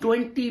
$20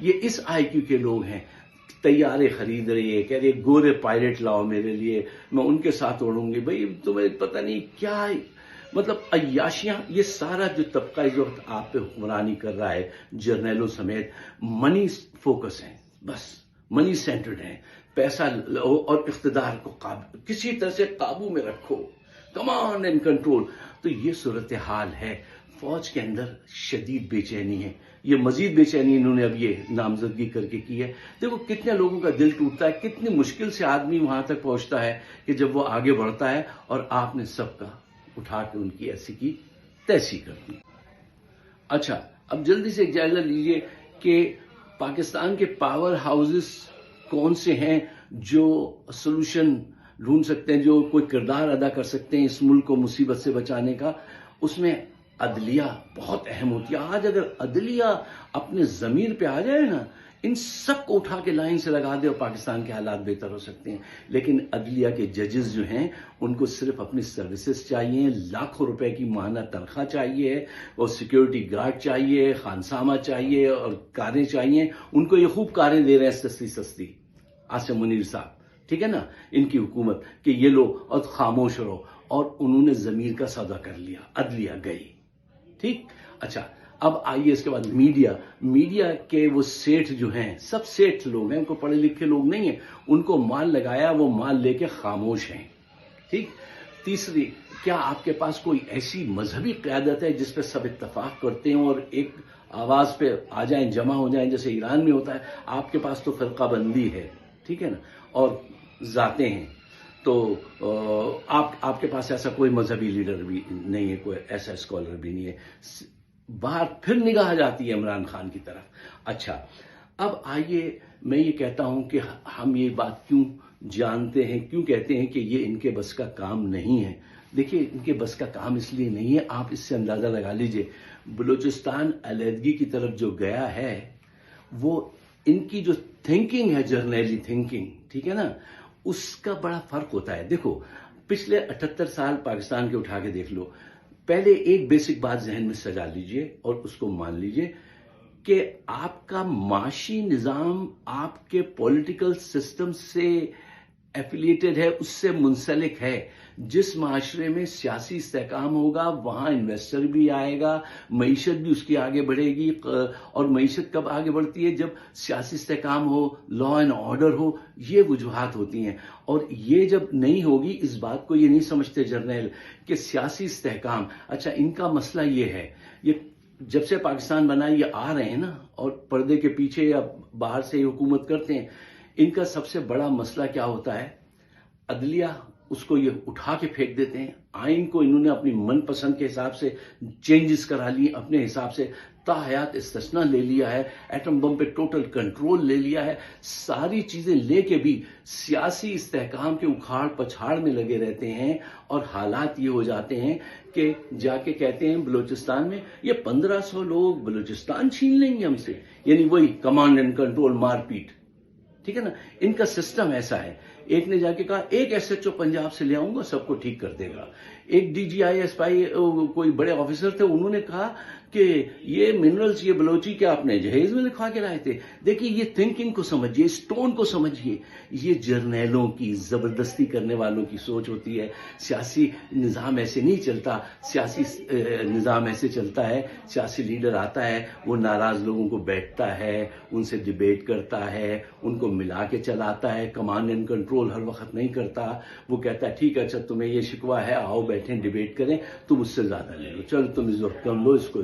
یہ اس آئی کیو کے لوگ ہیں. طیارے خرید رہے ہیں, کہہ رہے گورے پائلٹ لاؤ میرے لیے, میں ان کے ساتھ اڑوں گی. بھائی تمہیں پتہ نہیں کیا ہے, مطلب عیاشیاں. یہ سارا جو طبقہ اس وقت آپ پہ حکمرانی کر رہا ہے, جرنیلوں سمیت, منی فوکس ہیں, بس منی سینٹرڈ ہیں. پیسہ اور اقتدار کو کسی طرح سے قابو میں رکھو, کمانڈ اینڈ کنٹرول. تو یہ صورتحال ہے. فوج کے اندر شدید بے چینی ہے. یہ مزید بے چینی انہوں نے اب یہ نامزدگی کر کے کی ہے. دیکھو کتنے لوگوں کا دل ٹوٹتا ہے, کتنی مشکل سے آدمی وہاں تک پہنچتا ہے کہ جب وہ آگے بڑھتا ہے اور آپ نے سب کا اٹھا کے ان کی ایسی کی تیسی کر دی. اچھا, اب جلدی سے ایک جائزہ لیجئے کہ پاکستان کے پاور ہاؤسز کون سے ہیں جو سولوشن ڈھونڈ سکتے ہیں, جو کوئی کردار ادا کر سکتے ہیں اس ملک کو مصیبت سے بچانے کا. اس میں عدلیہ بہت اہم ہوتی ہے. آج اگر عدلیہ اپنے ضمیر پہ آ جائے نا, ان سب کو اٹھا کے لائن سے لگا دے اور پاکستان کے حالات بہتر ہو سکتے ہیں. لیکن عدلیہ کے ججز جو ہیں ان کو صرف اپنی سروسز چاہیے, لاکھوں روپے کی ماہانہ تنخواہ چاہیے, اور سیکیورٹی گارڈ چاہیے, خانسامہ چاہیے, اور کاریں چاہیے. ان کو یہ خوب کاریں دے رہے ہیں سستی سستی, عاصم منیر صاحب, ٹھیک ہے نا, ان کی حکومت, کہ یہ لو اور خاموش رہو. اور انہوں نے ضمیر کا سودا کر لیا, عدلیہ گئی. ٹھیک. اچھا, اب آئیے اس کے بعد میڈیا کے وہ سیٹھ جو ہیں, سب سیٹھ لوگ ہیں, ان کو پڑھے لکھے لوگ نہیں ہیں. ان کو مال لگایا, وہ مال لے کے خاموش ہیں. ٹھیک. تیسری, کیا آپ کے پاس کوئی ایسی مذہبی قیادت ہے جس پہ سب اتفاق کرتے ہیں اور ایک آواز پہ آ جائیں, جمع ہو جائیں, جیسے ایران میں ہوتا ہے؟ آپ کے پاس تو فرقہ بندی ہے, ٹھیک ہے نا, اور ذاتیں ہیں. تو آپ کے پاس ایسا کوئی مذہبی لیڈر بھی نہیں ہے, کوئی ایسا اسکالر بھی نہیں ہے. باہر پھر نگاہ جاتی ہے عمران خان کی طرف. اچھا, اب آئیے میں یہ کہتا ہوں کہ ہم یہ بات کیوں جانتے ہیں, کیوں کہتے ہیں کہ یہ ان کے بس کا کام نہیں ہے. دیکھیے, ان کے بس کا کام اس لیے نہیں ہے, آپ اس سے اندازہ لگا لیجئے. بلوچستان علیحدگی کی طرف جو گیا ہے, وہ ان کی جو تھنکنگ ہے, جرنیلی تھنکنگ, ٹھیک ہے نا, اس کا بڑا فرق ہوتا ہے. دیکھو پچھلے 78 سال پاکستان کے اٹھا کے دیکھ لو. پہلے ایک بیسک بات ذہن میں سجا لیجئے اور اس کو مان لیجئے کہ آپ کا معاشی نظام آپ کے پولیٹیکل سسٹم سے ایفیلیٹڈ ہے, اس سے منسلک ہے. جس معاشرے میں سیاسی استحکام ہوگا وہاں انویسٹر بھی آئے گا, معیشت بھی اس کی آگے بڑھے گی. اور معیشت کب آگے بڑھتی ہے؟ جب سیاسی استحکام ہو, لا اینڈ آرڈر ہو. یہ وجوہات ہوتی ہیں. اور یہ جب نہیں ہوگی, اس بات کو یہ نہیں سمجھتے جرنیل کہ سیاسی استحکام. اچھا, ان کا مسئلہ یہ ہے, یہ جب سے پاکستان بنا یہ آ رہے ہیں نا, اور پردے کے پیچھے یا باہر سے یہ حکومت کرتے ہیں. ان کا سب سے بڑا مسئلہ کیا ہوتا ہے؟ عدلیہ, اس کو یہ اٹھا کے پھینک دیتے ہیں. آئین کو انہوں نے اپنی من پسند کے حساب سے چینجز کرا لیے, اپنے حساب سے تا حیات استثنا لے لیا ہے, ایٹم بم پہ ٹوٹل کنٹرول لے لیا ہے. ساری چیزیں لے کے بھی سیاسی استحکام کے اکھاڑ پچھاڑ میں لگے رہتے ہیں. اور حالات یہ ہو جاتے ہیں کہ جا کے کہتے ہیں بلوچستان میں یہ 1500 لوگ بلوچستان چھین لیں گے ہم سے. یعنی وہی کمانڈ اینڈ کنٹرول, مار پیٹ, ٹھیک ہے نا. ان کا سسٹم ایسا ہے. ایک نے جا کے کہا ایک ایس ایچ او پنجاب سے لے آؤں گا, سب کو ٹھیک کر دے گا. ایک ڈی جی آئی ایس پائی کوئی بڑے آفیسر تھے, انہوں نے کہا کہ یہ منرلز, یہ بلوچی کیا اپنے جہیز میں لکھوا کے لائے تھے. دیکھیے یہ تھنکنگ کو سمجھیے, اس ٹون کو سمجھیے. یہ جرنیلوں کی, زبردستی کرنے والوں کی سوچ ہوتی ہے. سیاسی نظام ایسے نہیں چلتا. سیاسی نظام ایسے چلتا ہے, سیاسی لیڈر آتا ہے, وہ ناراض لوگوں کو بیٹھتا ہے, ان سے ڈیبیٹ کرتا ہے, ان کو ملا کے چلاتا ہے. کمانڈ اینڈ کنٹرول ہر وقت نہیں کرتا. وہ کہتا ہے ٹھیک ہے, اچھا تمہیں یہ شکوہ ہے, آؤ بیٹھیں ڈیبیٹ کریں, تم اس سے زیادہ لے لو, چلو تم اس وقت کم لو, اس کو.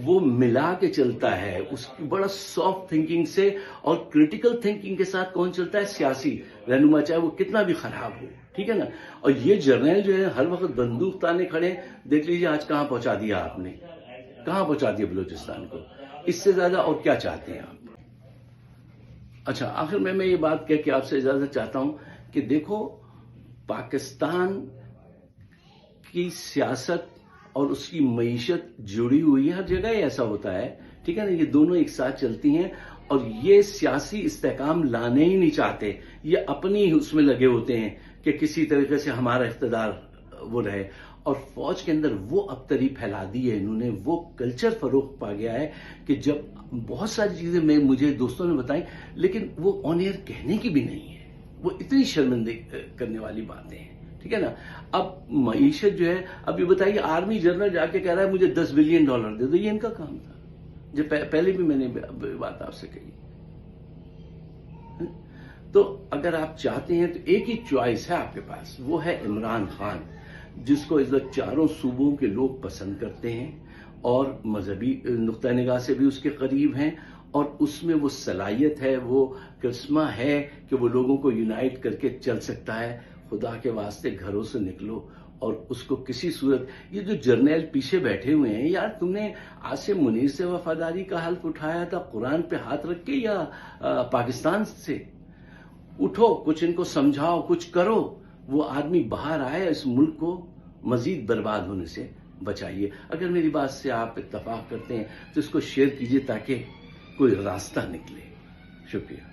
وہ ملا کے چلتا ہے, اس کی بڑا سافٹ تھنکنگ سے. اور کریٹیکل تھنکنگ کے ساتھ کون چلتا ہے؟ سیاسی رہنما, چاہے وہ کتنا بھی خراب ہو, ٹھیک ہے نا. اور یہ جرنیل جو ہے ہر وقت بندوق تانے کھڑے. دیکھ لیجیے آج کہاں پہنچا دیا آپ نے, کہاں پہنچا دیا بلوچستان کو. اس سے زیادہ اور کیا چاہتے ہیں آپ؟ اچھا, آخر میں یہ بات کہہ کے آپ سے اجازت چاہتا ہوں کہ دیکھو پاکستان کی سیاست اور اس کی معیشت جڑی ہوئی ہے. ہر جگہ ایسا ہوتا ہے, ٹھیک ہے نا. یہ دونوں ایک ساتھ چلتی ہیں. اور یہ سیاسی استحکام لانے ہی نہیں چاہتے. یہ اپنی اس میں لگے ہوتے ہیں کہ کسی طریقے سے ہمارا اقتدار وہ رہے. اور فوج کے اندر وہ ابتری پھیلا دی ہے انہوں نے، وہ کلچر فروغ پا گیا ہے کہ جب بہت ساری چیزیں مجھے دوستوں نے بتائیں، لیکن وہ آن ایئر کہنے کی بھی نہیں ہے، وہ اتنی شرمندے کرنے والی باتیں ہیں، ٹھیک ہے نا۔ اب معیشت جو ہے، اب یہ بتائیے آرمی جنرل جا کے کہہ رہا ہے مجھے $10 بلین دے دو، یہ ان کا کام تھا، جو پہلے بھی میں نے بات آپ سے کہی۔ تو اگر آپ چاہتے ہیں تو ایک ہی چوائس ہے آپ کے پاس، وہ ہے عمران خان، جس کو اس وقت چاروں صوبوں کے لوگ پسند کرتے ہیں اور مذہبی نقطہ نگاہ سے بھی اس کے قریب ہیں، اور اس میں وہ صلاحیت ہے، وہ کرسمہ ہے کہ وہ لوگوں کو یونائٹ کر کے چل سکتا ہے۔ خدا کے واسطے گھروں سے نکلو اور اس کو کسی صورت، یہ جو جرنیل پیچھے بیٹھے ہوئے ہیں، یار تم نے عاصم منیر سے وفاداری کا حلف اٹھایا تھا قرآن پہ ہاتھ رکھ کے یا پاکستان سے؟ اٹھو، کچھ ان کو سمجھاؤ، کچھ کرو، وہ آدمی باہر آئے، اس ملک کو مزید برباد ہونے سے بچائیے۔ اگر میری بات سے آپ اتفاق کرتے ہیں تو اس کو شیئر کیجئے تاکہ کوئی راستہ نکلے۔ شکریہ۔